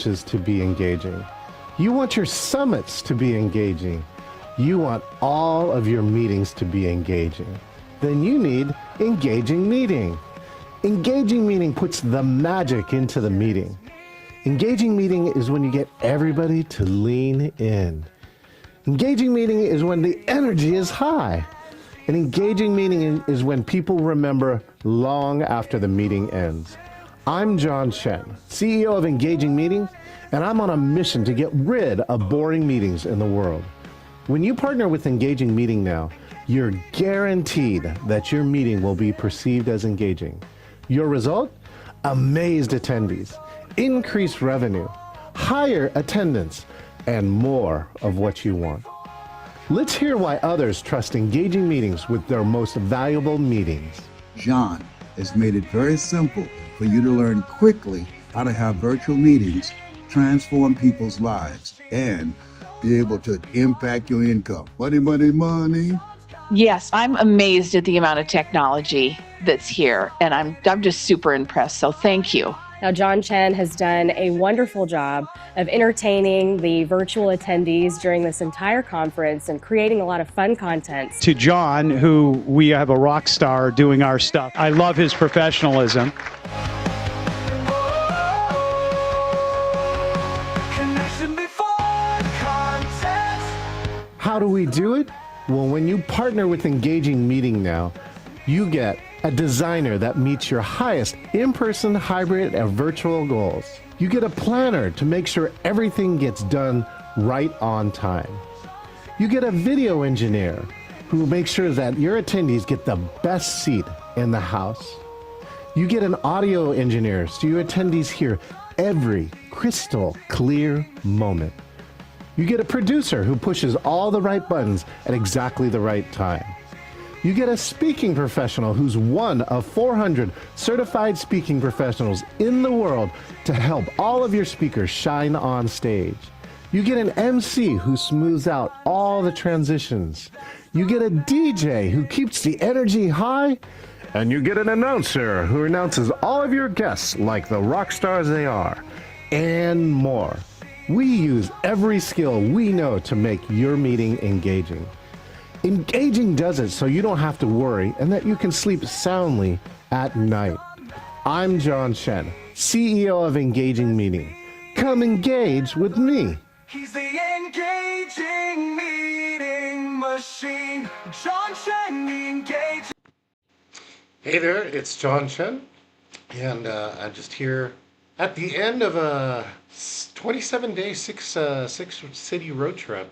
is to be engaging. You want your summits to be engaging. You want all of your meetings to be engaging. Then you need engaging meeting. Engaging meeting puts the magic into the meeting. Engaging meeting is when you get everybody to lean in. Engaging meeting is when the energy is high. An engaging meeting is when people remember long after the meeting ends. I'm Chen, CEO of Engaging Meeting, and I'm on a mission to get rid of boring meetings in the world. When you partner with Engaging Meeting now, you're guaranteed that your meeting will be perceived as engaging. Your result? Amazed attendees, increased revenue, higher attendance, and more of what you want. Let's hear why others trust engaging meetings with their most valuable meetings. John has made it very simple for you to learn quickly how to have virtual meetings, transform people's lives, and be able to impact your income. Money, money, money. Yes, I'm amazed at the amount of technology that's here, and I'm just super impressed. So thank you. Now, Chen has done a wonderful job of entertaining the virtual attendees during this entire conference and creating a lot of fun content. To John, who we have a rock star doing our stuff. I love his professionalism. How do we do it? Well, when you partner with Engaging Meeting now, you get a designer that meets your highest in-person, hybrid, and virtual goals. You get a planner to make sure everything gets done right on time. You get a video engineer who makes sure that your attendees get the best seat in the house. You get an audio engineer so your attendees hear every crystal clear moment. You get a producer who pushes all the right buttons at exactly the right time. You get a speaking professional who's one of 400 certified speaking professionals in the world to help all of your speakers shine on stage. You get an MC who smooths out all the transitions. You get a DJ who keeps the energy high. And you get an announcer who announces all of your guests like the rock stars they are, and more. We use every skill we know to make your meeting engaging. Engaging does it so you don't have to worry and that you can sleep soundly at night. I'm Chen, CEO of Engaging Meeting. Come engage with me. He's the engaging meeting machine. Chen, the engaging. Hey there, it's Chen, and I'm just here at the end of a 27-day, six city road trip.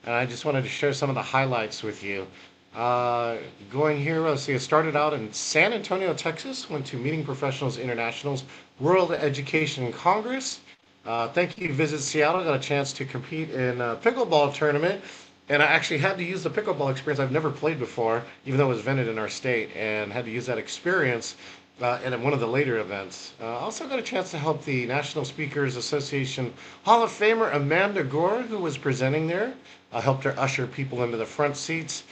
And I just wanted to share some of the highlights with you. Going here, let's see, I started out in San Antonio, Texas, went to Meeting Professionals International's World Education Congress. Thank you, Visit Seattle, got a chance to compete in a pickleball tournament. And I actually had to use the pickleball experience I've never played before, even though it was invented in our state, and had to use that experience in one of the later events. Also got a chance to help the National Speakers Association Hall of Famer Amanda Gore, who was presenting there. I helped her usher people into the front seats.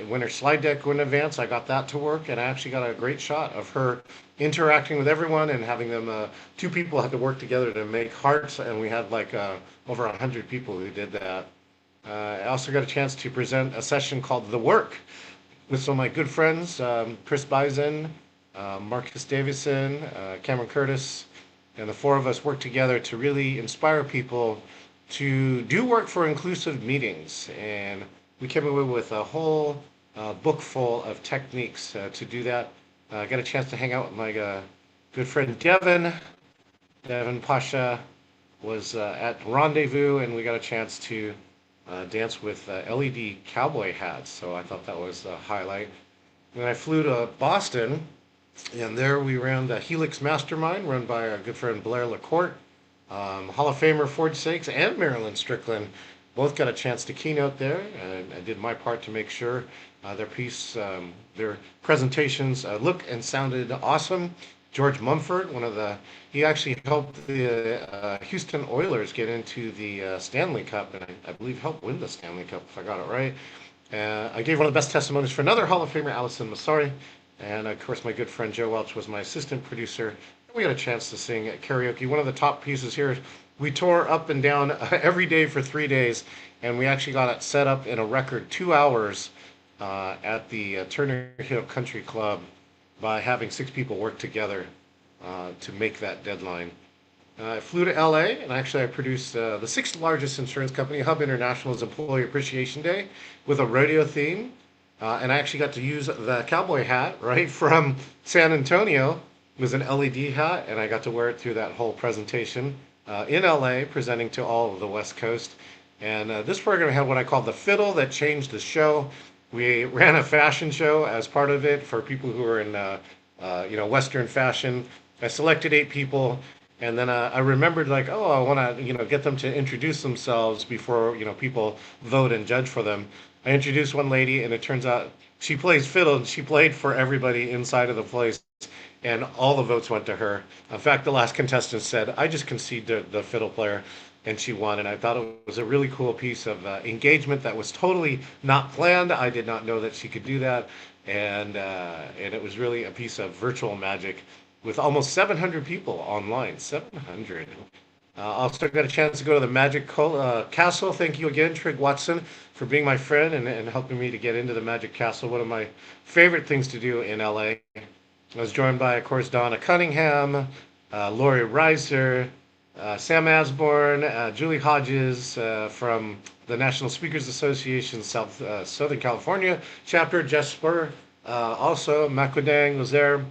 When her slide deck went in advance, I got that to work, and I actually got a great shot of her interacting with everyone and having them, two people had to work together to make hearts, and we had like over 100 people who did that. I also got a chance to present a session called The Work with some of my good friends, Chris Bison, Marcus Davison, Cameron Curtis, and the four of us worked together to really inspire people to do work for inclusive meetings. And we came away with a whole book full of techniques to do that. I got a chance to hang out with my good friend Devin. Devin Pasha was at Rendezvous, and we got a chance to dance with LED cowboy hats. So I thought that was a highlight. Then I flew to Boston, and there we ran the Helix Mastermind, run by our good friend Blair LaCourte. Hall of Famer Ford Sakes and Marilyn Strickland both got a chance to keynote there, and I did my part to make sure their presentations looked and sounded awesome. George Mumford, he actually helped the Houston Oilers get into the Stanley Cup, and I believe helped win the Stanley Cup, if I got it right. I gave one of the best testimonies for another Hall of Famer, Allison Massari, and of course my good friend Joe Welch was my assistant producer. We got a chance to sing at karaoke. One of the top pieces here We tore up and down every day for 3 days, and we actually got it set up in a record 2 hours at the Turner Hill Country Club by having 6 people work together to make that deadline. I flew to LA, and actually I produced the sixth largest insurance company, Hub International's Employee Appreciation Day, with a rodeo theme. And I actually got to use the cowboy hat right from San Antonio. It was an LED hat, and I got to wear it through that whole presentation in LA, presenting to all of the West Coast. And this program had what I call the fiddle that changed the show. We ran a fashion show as part of it for people who are in, Western fashion. I selected 8 people, and then I remembered like, oh, I want to, get them to introduce themselves before, people vote and judge for them. I introduced one lady, and it turns out she plays fiddle, and she played for everybody inside of the place, and all the votes went to her. In fact, the last contestant said, I just conceded the fiddle player, and she won. And I thought it was a really cool piece of engagement that was totally not planned. I did not know that she could do that. And it was really a piece of virtual magic with almost 700 people online. 700. Also got a chance to go to the Castle. Thank you again, Trig Watson, for being my friend and helping me to get into the Magic Castle. One of my favorite things to do in LA. I was joined by, of course, Donna Cunningham, Lori Reiser, Sam Asborn, Julie Hodges from the National Speakers Association, Southern California chapter, Jesper, also Makwadang was there.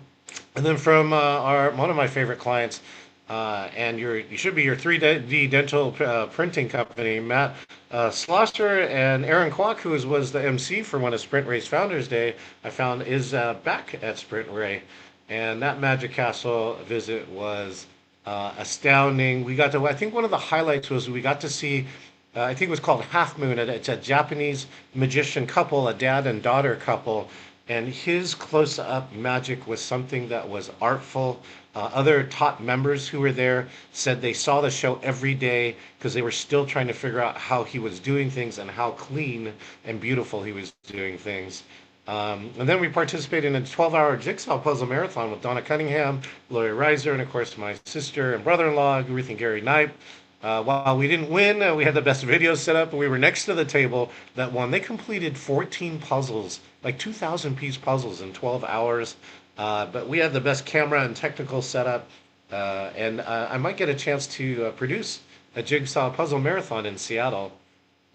And then from one of my favorite clients, and you should be your 3D dental printing company, Matt Slosser, and Aaron Kwok, who was the MC for one of Sprint Ray's Founders Day, I found is back at Sprint Ray. And that Magic Castle visit was astounding. We got to, I think one of the highlights was we got to see, I think it was called Half Moon. It's a Japanese magician couple, a dad and daughter couple, and his close-up magic was something that was artful. Other top members who were there said they saw the show every day because they were still trying to figure out how he was doing things and how clean and beautiful he was doing things. And then we participated in a 12-hour jigsaw puzzle marathon with Donna Cunningham, Lori Reiser, and of course my sister and brother-in-law, Ruth and Gary Knipe. While we didn't win, we had the best video set up, and we were next to the table that won. They completed 14 puzzles, like 2,000-piece puzzles in 12 hours. But we had the best camera and technical setup, and I might get a chance to produce a jigsaw puzzle marathon in Seattle.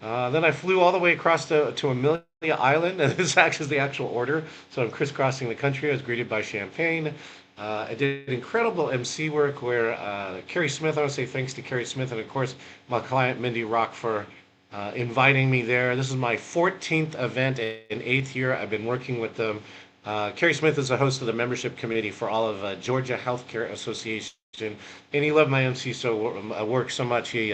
Then I flew all the way across to Amelia Island, and this actually is the actual order. So I'm crisscrossing the country. I was greeted by champagne. I did incredible MC work where Carrie Smith, I want to say thanks to Carrie Smith, and of course my client Mindy Rock for inviting me there. This is my 14th event in 8th year. I've been working with them. Carrie Smith is the host of the membership committee for all of Georgia Healthcare Association, and he loved my MC work so much. He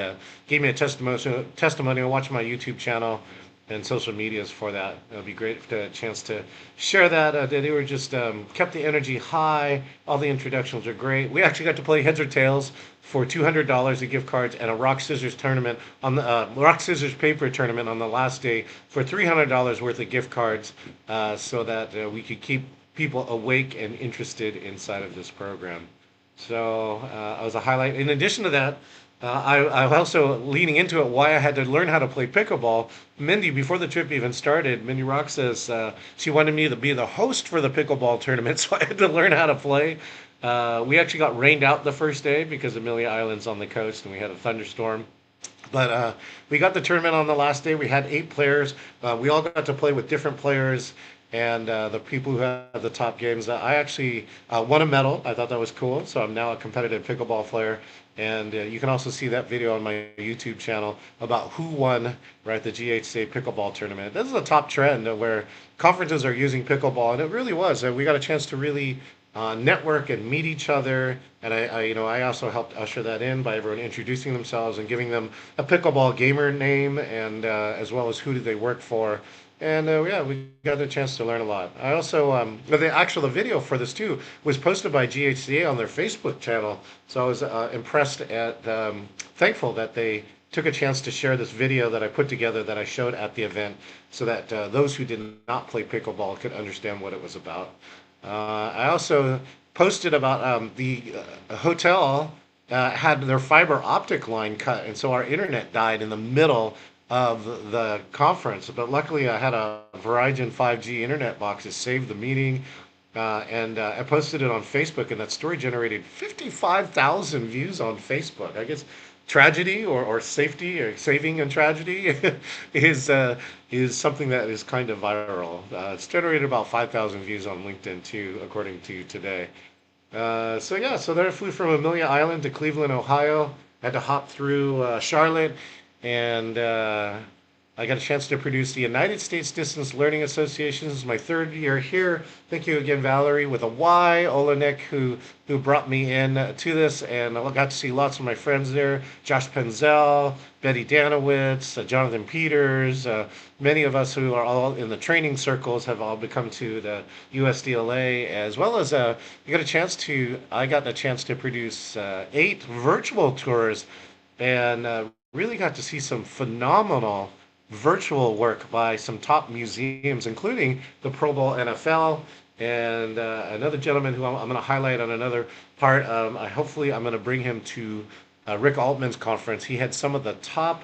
gave me a testimonial. Watch my YouTube channel and social medias for that. It would be great to a chance to share that. They were just kept the energy high. All the introductions were great. We actually got to play heads or tails for $200 of gift cards and a rock scissors tournament on the rock scissors paper tournament on the last day for $300 worth of gift cards, so that we could keep people awake and interested inside of this program. So I was a highlight. In addition to that, I also, leaning into it, why I had to learn how to play pickleball. Mindy, before the trip even started, Mindy Rock says she wanted me to be the host for the pickleball tournament, so I had to learn how to play. We actually got rained out the first day because Amelia Island's on the coast and we had a thunderstorm. But we got the tournament on the last day. We had 8 players. We all got to play with different players. And the people who had the top games, I actually won a medal. I thought that was cool. So I'm now a competitive pickleball player. And you can also see that video on my YouTube channel about who won, right, the GHC pickleball tournament. This is a top trend where conferences are using pickleball, and it really was. We got a chance to really network and meet each other. And I also helped usher that in by everyone introducing themselves and giving them a pickleball gamer name, and as well as who do they work for. And yeah, we got a chance to learn a lot. I also, the video for this too was posted by GHCA on their Facebook channel. So I was impressed thankful that they took a chance to share this video that I put together that I showed at the event, so that those who did not play pickleball could understand what it was about. I also posted about the hotel had their fiber optic line cut, and so our internet died in the middle of the conference. But luckily, I had a Verizon 5G internet box that saved the meeting, and I posted it on Facebook, and that story generated 55,000 views on Facebook. I guess tragedy or safety or saving and tragedy is is something that is kind of viral. It's generated about 5,000 views on LinkedIn too, according to today. So yeah, so there I flew from Amelia Island to Cleveland, Ohio. Had to hop through Charlotte, and I got a chance to produce the United States Distance Learning Association. This is my third year here. Thank you again, Valerie, with a Y, Olenek, who brought me in to this, and I got to see lots of my friends there. Josh Penzel, Betty Danowitz, Jonathan Peters. Many of us who are all in the training circles have all become to the USDLA, as well as I got the chance to produce 8 virtual tours, and really got to see some phenomenal virtual work by some top museums, including the Pro Bowl NFL, and another gentleman who I'm going to highlight on another part. Hopefully, I'm going to bring him to Rick Altman's conference. He had some of the top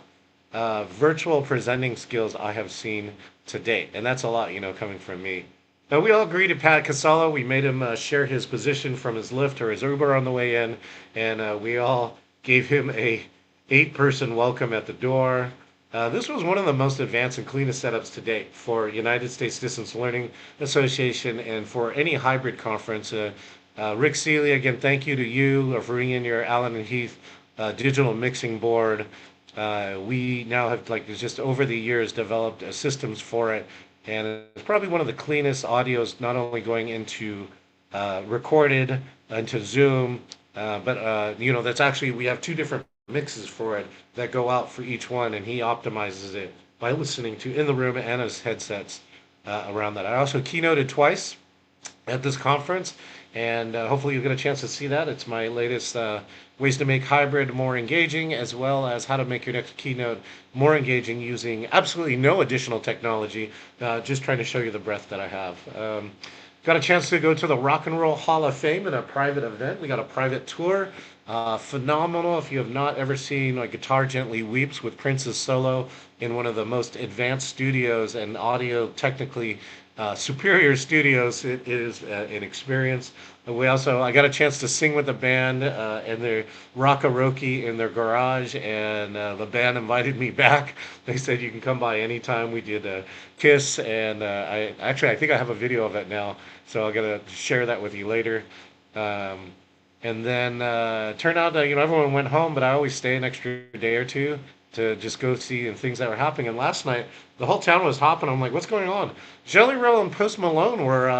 virtual presenting skills I have seen to date, and that's a lot, coming from me. Now, we all greeted Pat Casala. We made him share his position from his Lyft or his Uber on the way in, and we all gave him a 8-person welcome at the door. This was one of the most advanced and cleanest setups to date for United States Distance Learning Association and for any hybrid conference. Rick Seeley, again, thank you to you for bringing in your Allen and Heath digital mixing board. We now have, just over the years, developed systems for it, and it's probably one of the cleanest audios, not only going into recorded into Zoom, but that's actually, we have 2 different mixes for it that go out for each one, and he optimizes it by listening to in the room and his headsets around that. I also keynoted twice at this conference, and hopefully you'll get a chance to see that. It's my latest ways to make hybrid more engaging, as well as how to make your next keynote more engaging using absolutely no additional technology, just trying to show you the breadth that I have. Got a chance to go to the Rock and Roll Hall of Fame in a private event. We got a private tour. Phenomenal. If you have not ever seen Guitar Gently Weeps with Prince's solo in one of the most advanced studios and audio technically superior studios, it is an experience. I got a chance to sing with the band and their rockaroke in their garage, and the band invited me back. They said you can come by anytime. We did Kiss, and I think I have a video of it now, so I'm gonna share that with you later. And then turned out that everyone went home, but I always stay an extra day or two to just go see and things that were happening. And last night, the whole town was hopping. I'm like, what's going on? Jelly Roll and Post Malone were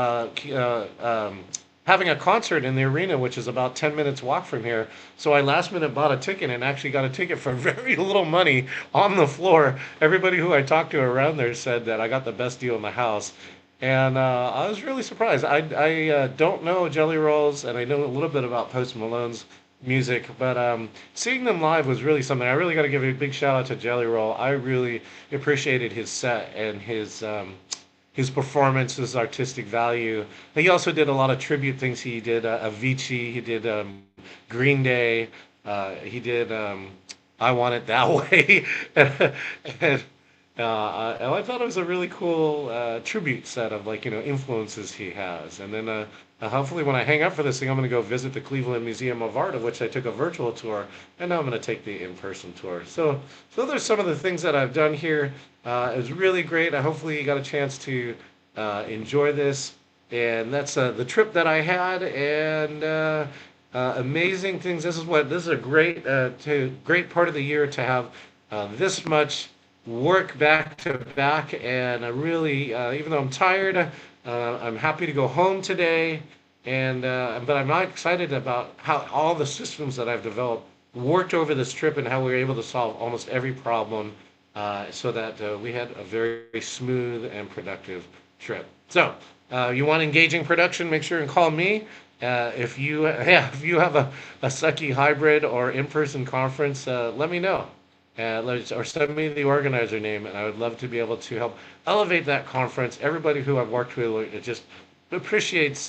having a concert in the arena, which is about 10 minutes walk from here. So I last minute bought a ticket and actually got a ticket for very little money on the floor. Everybody who I talked to around there said that I got the best deal in the house. And I was really surprised. I don't know Jelly Rolls, and I know a little bit about Post Malone's music, but seeing them live was really something. I really got to give a big shout out to Jelly Roll. I really appreciated his set and his performance, his artistic value. And he also did a lot of tribute things. He did Avicii, he did Green Day, he did I Want It That Way, and I thought it was a really cool tribute set of influences he has. And then hopefully when I hang up for this thing, I'm going to go visit the Cleveland Museum of Art, of which I took a virtual tour, and now I'm going to take the in-person tour. So there's some of the things that I've done here. It was really great. Hopefully you got a chance to enjoy this. And that's the trip that I had, and amazing things. This is a great part of the year to have this much work back to back, and I really, even though I'm tired, I'm happy to go home today, and but I'm not excited about how all the systems that I've developed worked over this trip and how we were able to solve almost every problem, so that we had a very smooth and productive trip. So, you want engaging production? Make sure and call me. If you have a sucky hybrid or in-person conference, let me know. Or send me the organizer name, and I would love to be able to help elevate that conference. Everybody who I've worked with, it just appreciates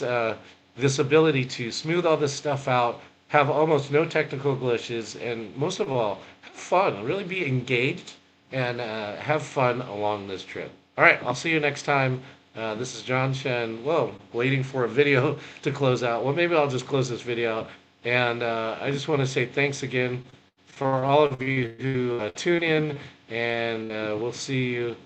this ability to smooth all this stuff out, have almost no technical glitches, and most of all, have fun. Really be engaged and have fun along this trip. All right, I'll see you next time. This is John Chen. Whoa, waiting for a video to close out. Well, maybe I'll just close this video out. And I just want to say thanks again for all of you who tune in, and we'll see you